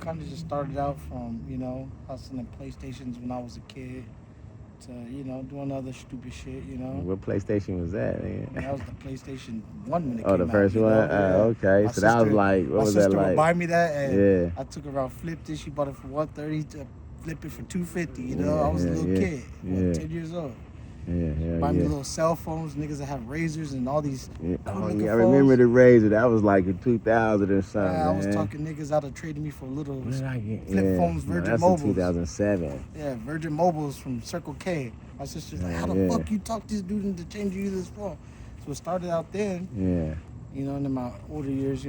kind of just started out from, hustling PlayStations when I was a kid to, doing other stupid shit, What PlayStation was that, And that man? was the PlayStation 1 when it Oh, the came out, first one? Yeah. Okay. My So that was sister like, what my was that sister would like? buy me that, and Yeah. I took her around, flipped it. She bought it for 130 to flip it for 250, Yeah, I was a yeah, little yeah. kid, Yeah. 10 years old. Yeah, She'd hell buy me yeah. little cell phones, niggas that have razors and all these Yeah. cool Oh, looking yeah, I remember phones. the Razor. That was like in 2000 or something, I was man. talking niggas out of trading me for little What did I get? flip Yeah. phones, No, Virgin that's in Mobiles. 2007. Yeah, Virgin Mobiles from Circle K. My sister's like, how the Yeah. fuck you talk this dude into changing you this phone? So it started out then, Yeah. and in my older years,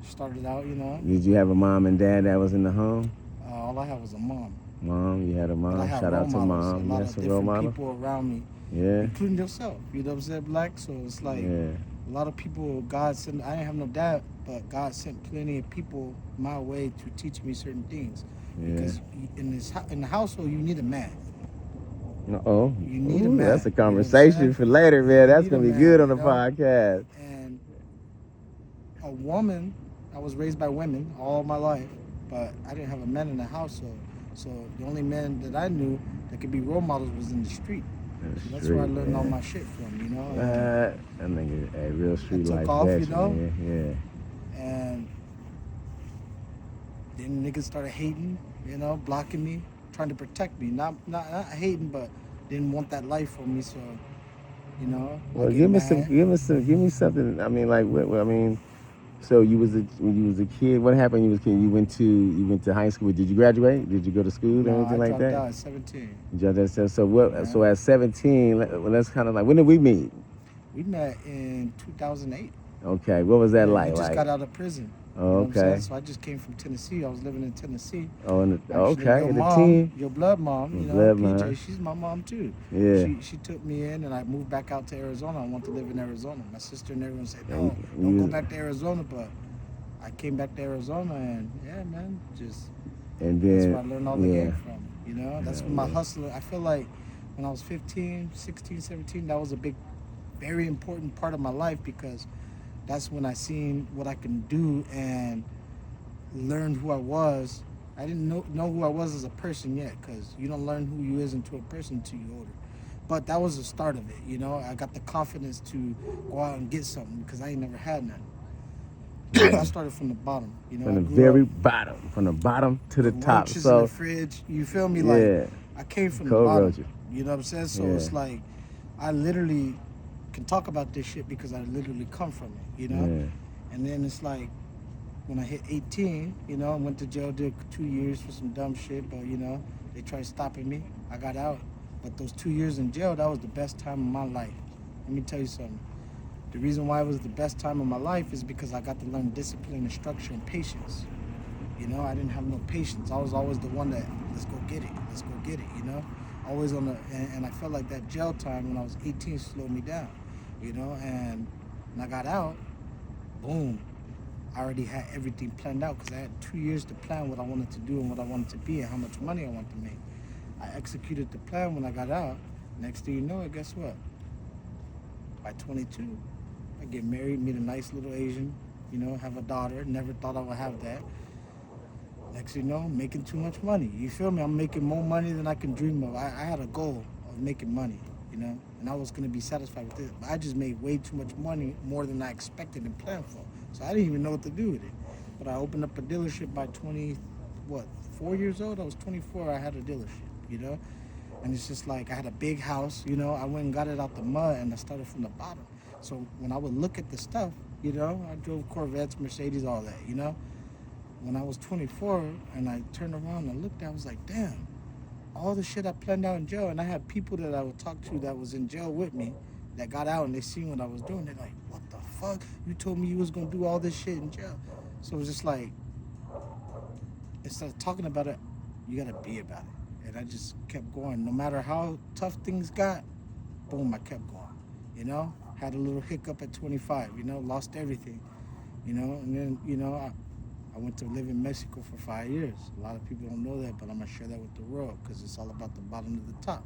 started out, Did you have a mom and dad that was in the home? all I had was a mom. Mom, you had a But I mom. had Shout role out to models, a mom. You lot had of some role different model. people around me, Yeah. including yourself. You know what I'm saying, Black? So it's like Yeah. a lot of people, God sent, I didn't have no dad, but God sent plenty of people my way to teach me certain things. Yeah. Because in the household, you need a man. Oh, You need a ooh, that's man. a You know what I'm conversation saying? for later, man. You That's need a gonna be man, good on the podcast. And a woman, I was raised by women all my life, but I didn't have a man in the household. So the only men that I knew that could be role models was in the street. So that's where I Street, learned all man. my shit from, And That nigga a real I street took life off, veteran, and then niggas started hating, blocking me, trying to protect me. Not hating, but didn't want that life for me. So, I Well, get mad. give me something. I mean, like, I mean, so when you was a kid. What happened? When you was a kid. You went to high school. Did you graduate? Did you go to school or No, I anything like dropped that? out at 17. Did you understand? So what? Yeah. So at 17, well, that's kind of like, when did we meet? We met in 2008. Okay, what was that Yeah, you like? just Like, got out of prison. You oh, know what I'm saying? okay. So I just came from Tennessee. I was living in Tennessee. Oh, Actually, okay, your the mom, team, your blood mom, the PJ, bloodline. she's my mom too. Yeah. She took me in, and I moved back out to Arizona. I wanted to live in Arizona. My sister and everyone said, And no, don't go you, back to Arizona. But I came back to Arizona, and yeah, man, just and that's where then, I learned all the yeah, game from. That's when my yeah, hustler, I feel like when I was 15, 16, 17, that was a big, very important part of my life because that's when I seen what I can do and learned who I was. I didn't know who I was as a person yet, because you don't learn who you is into a person until you're older. But that was the start of it. I got the confidence to go out and get something because I ain't never had none. I yeah. started from the bottom. From I the grew up very bottom, from the bottom to the with top. roaches in the So, fridge. You feel me? Like, yeah, I came from the cold bottom. roaches. You know what I'm saying? So Yeah, it's like I literally can talk about this shit because I literally come from it. yeah. And then it's like when I hit 18, I went to jail, did 2 years for some dumb shit, but they tried stopping me. I got out. But those 2 years in jail, that was the best time of my life. Let me tell you something. The reason why it was the best time of my life is because I got to learn discipline and structure and patience. I didn't have no patience. I was always the one that, let's go get it. Always on and I felt like that jail time when I was 18 slowed me down, and when I got out, boom, I already had everything planned out because I had 2 years to plan what I wanted to do and what I wanted to be and how much money I wanted to make. I executed the plan when I got out. Next thing you know, guess what? By 22, I get married, meet a nice little Asian, have a daughter. Never thought I would have that. Next thing you know, making too much money. You feel me? I'm making more money than I can dream of. I had a goal of making money, and I was going to be satisfied with it. But I just made way too much money, more than I expected and planned for. So I didn't even know what to do with it. But I opened up a dealership by 4 years old? I was 24, I had a dealership. And it's just like I had a big house, I went and got it out the mud and I started from the bottom. So when I would look at the stuff, I drove Corvettes, Mercedes, all that. When I was 24 and I turned around and looked, I was like, damn, all the shit I planned out in jail. And I had people that I would talk to that was in jail with me that got out and they seen what I was doing. They're like, what the fuck? You told me you was going to do all this shit in jail. So it was just like, instead of talking about it, you got to be about it. And I just kept going. No matter how tough things got, boom, I kept going. Had a little hiccup at 25, lost everything, and then, I went to live in Mexico for 5 years. A lot of people don't know that, but I'm going to share that with the world because it's all about the bottom to the top.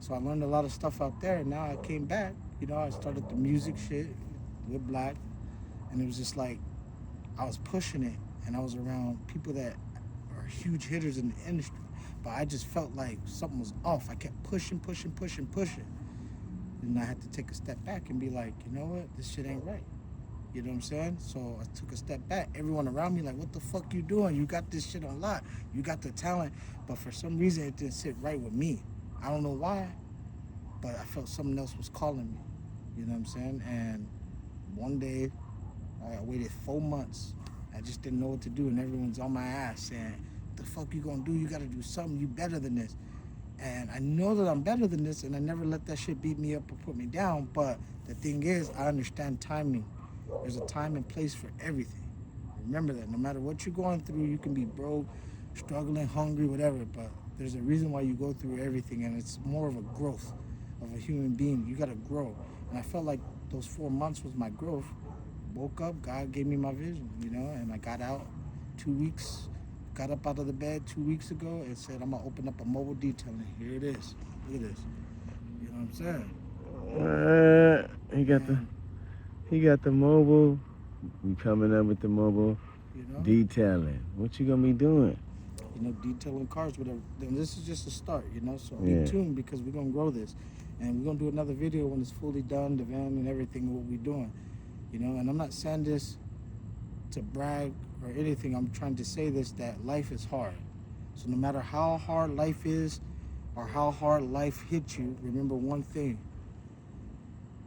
So I learned a lot of stuff out there, and now I came back. I started the music shit with Black, and it was just like I was pushing it, and I was around people that are huge hitters in the industry. But I just felt like something was off. I kept pushing, pushing, pushing, pushing. And I had to take a step back and be like, you know what? This shit ain't right. You know what I'm saying? So I took a step back. Everyone around me like, what the fuck you doing? You got this shit on lock. You got the talent. But for some reason, it didn't sit right with me. I don't know why, but I felt something else was calling me. You know what I'm saying? And one day, I waited 4 months. I just didn't know what to do, and everyone's on my ass saying, "What the fuck you gonna do? You gotta do something. You better than this." And I know that I'm better than this, and I never let that shit beat me up or put me down. But the thing is, I understand timing. There's a time and place for everything. Remember that. No matter what you're going through, you can be broke, struggling, hungry, whatever. But there's a reason why you go through everything, and it's more of a growth of a human being. You gotta grow. And I felt like those 4 months was my growth. Woke up, God gave me my vision, and I got out 2 weeks, got up out of the bed 2 weeks ago and said, I'm gonna open up a mobile detailing. Here it is. Look at this. You know what I'm saying? He got the And, he got the mobile. You coming up with the mobile you know, detailing. What you gonna be doing? detailing cars, whatever. Then this is just a start. So be Yeah. tuned because we're gonna grow this. And we're gonna do another video when it's fully done, the van and everything, what we're doing. And I'm not saying this to brag or anything. I'm trying to say this, that life is hard. So no matter how hard life is or how hard life hits you, remember one thing,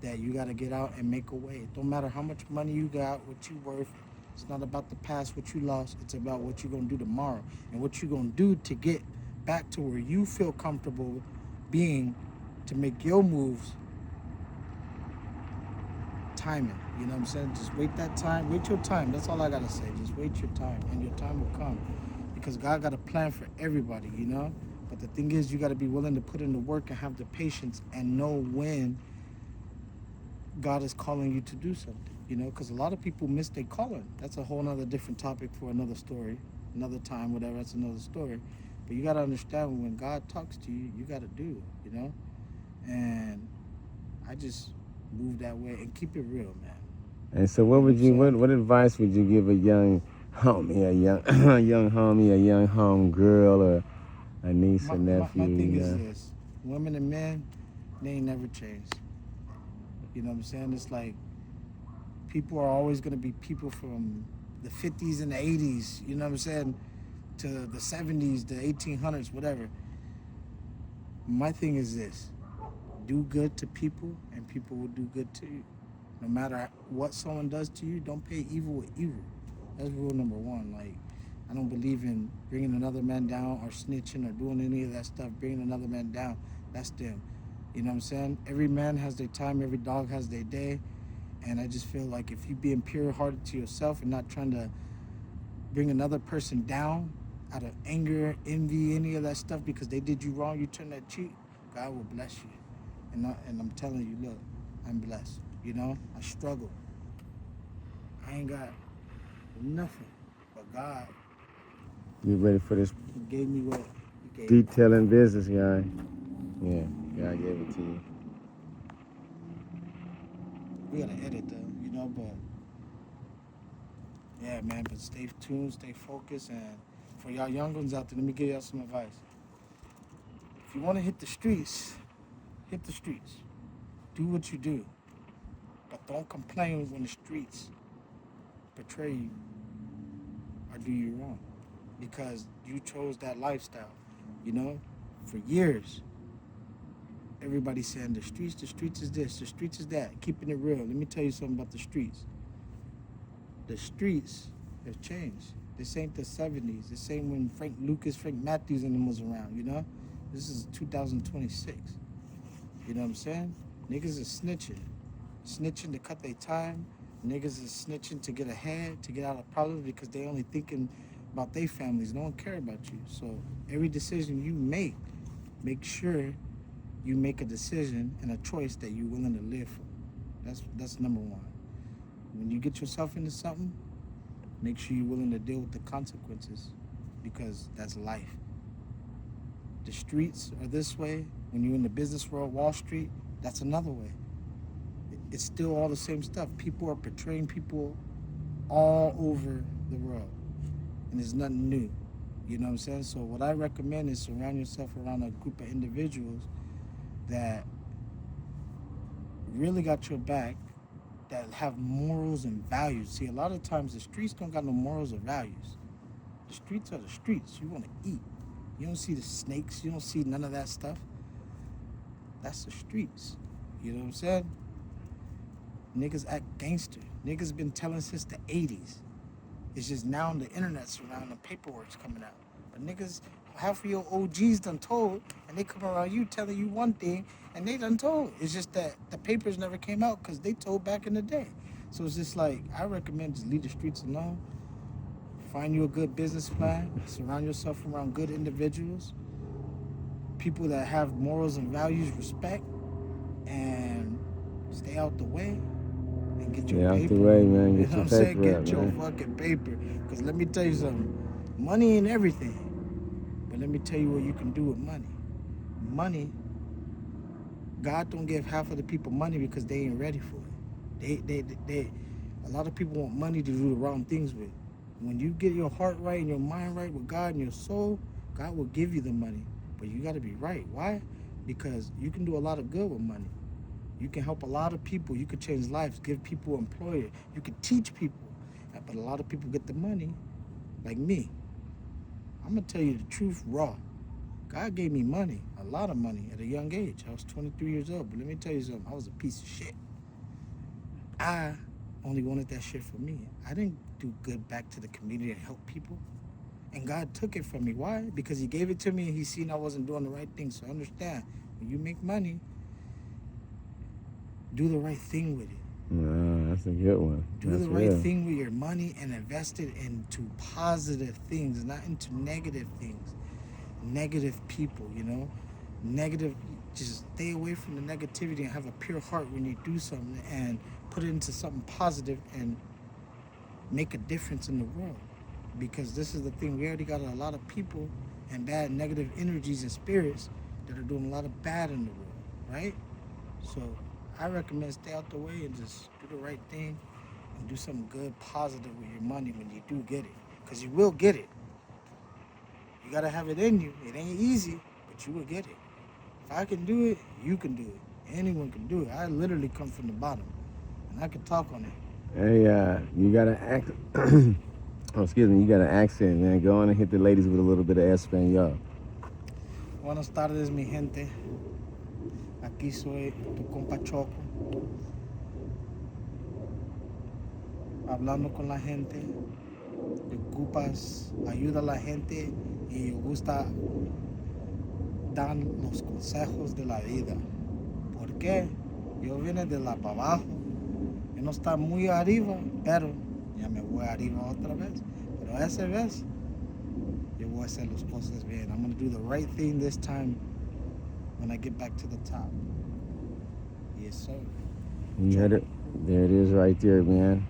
that you got to get out and make a way. It don't matter how much money you got, what you worth. It's not about the past, what you lost. It's about what you're going to do tomorrow and what you're going to do to get back to where you feel comfortable being, to make your moves. Timing, you know what I'm saying? Just wait that time. Wait your time. That's all I got to say. Just wait your time, and your time will come. Because God got a plan for everybody. But the thing is, you got to be willing to put in the work and have the patience and know when God is calling you to do something. Because a lot of people miss their calling. That's a whole nother different topic for another story, another time, whatever. That's another story. But you got to understand, when God talks to you, you got to do. And I just move that way and keep it real, man. And so, what advice would you give a young homie, a young homie, a young home girl, or a niece My, or my, nephew? my thing is this: women and men, they ain't never changed. You know what I'm saying? It's like people are always going to be people from the 50s and the 80s, you know what I'm saying, to the 70s, the 1800s, whatever. My thing is this: do good to people and people will do good to you. No matter what someone does to you, don't pay evil with evil. That's rule number one. Like, I don't believe in bringing another man down or snitching or doing any of that stuff. Bringing another man down, that's them. You know what I'm saying? Every man has their time, every dog has their day. And I just feel like if you being pure hearted to yourself and not trying to bring another person down out of anger, envy, any of that stuff because they did you wrong, you turn that cheek, God will bless you. And I'm telling you, look, I'm blessed. I struggle. I ain't got nothing, but God You ready for this gave me what He gave me. detailing business, guy? Yeah, God gave it to you. We gotta edit though, but yeah, man. But stay tuned, stay focused, and for y'all young ones out there, let me give y'all some advice. If you want to hit the streets, hit the streets. Do what you do, but don't complain when the streets betray you or do you wrong, because you chose that lifestyle. For years, everybody saying the streets is this, the streets is that, keeping it real. Let me tell you something about the streets. The streets have changed. This ain't the 70s. This ain't when Frank Matthews and them was around. This is 2026. You know what I'm saying? Niggas is snitching. Snitching to cut their time. Niggas is snitching to get ahead, to get out of problems because they only thinking about their families. No one care about you. So every decision you make sure you make a decision and a choice that you're willing to live for. That's number one. When you get yourself into something, make sure you're willing to deal with the consequences, because that's life. The streets are this way. When you're in the business world, Wall Street, that's another way. It's still all the same stuff. People are portraying people all over the world. and it's nothing new. You know what I'm saying? So what I recommend is surround yourself around a group of individuals that really got your back, that have morals and values. See, a lot of times the streets don't got no morals or values. The streets are the streets. You want to eat. You don't see the snakes. You don't see none of that stuff. That's the streets. You know what I'm saying? Niggas act gangster. Niggas been telling since the 80s. It's just now on the internet's around, the paperwork's coming out. But niggas, half of your OGs done told, and they come around you telling you one thing, and they done told. It's just that the papers never came out because they told back in the day. So it's just like, I recommend just leave the streets alone. Find you a good business plan. Surround yourself around good individuals. People that have morals and values, respect, and stay out the way. And get your Yeah, out paper. the way, man. You Get know your what I'm saying? paper Get up, your man. fucking paper. Because let me tell you something. Money ain't everything. But let me tell you what you can do with money. Money, God don't give half of the people money because they ain't ready for it. A lot of people want money to do the wrong things with. When you get your heart right and your mind right with God and your soul, God will give you the money. But you got to be right. Why? Because you can do a lot of good with money. You can help a lot of people. You can change lives, give people employment. You can teach people. But a lot of people get the money, like me. I'm going to tell you the truth raw. God gave me money, a lot of money at a young age. I was 23 years old. But let me tell you something. I was a piece of shit. I only wanted that shit for me. I didn't do good back to the community and help people. And God took it from me. Why? Because he gave it to me and he seen I wasn't doing the right thing. So understand, when you make money, do the right thing with it. That's a good one. Do That's the right real. thing with your money and invest it into positive things, not into negative things. Negative people, you know? Negative, just stay away from the negativity and have a pure heart when you do something and put it into something positive and make a difference in the world. Because this is the thing, we already got a lot of people and bad negative energies and spirits that are doing a lot of bad in the world, right? So I recommend stay out the way and just do the right thing and do something good, positive with your money when you do get it. Because you will get it. You got to have it in you. It ain't easy, but you will get it. If I can do it, you can do it. Anyone can do it. I literally come from the bottom, and I can talk on it. Hey, you gotta act. Oh, excuse me. You got an accent, man. Go on and hit the ladies with a little bit of Espanol. Buenas tardes, mi gente. Aquí soy tu compa Choco. Hablando con la gente. Te ocupas, ayuda a la gente y gusta dar los consejos de la vida. ¿Por qué? Yo vine de la para abajo. Yo no está muy arriba, pero ya me voy arriba otra vez. Pero esa vez, yo voy a hacer las cosas bien. I'm going to do the right thing this time when I get back to the top. Yes, sir. You heard it. There it is right there, man.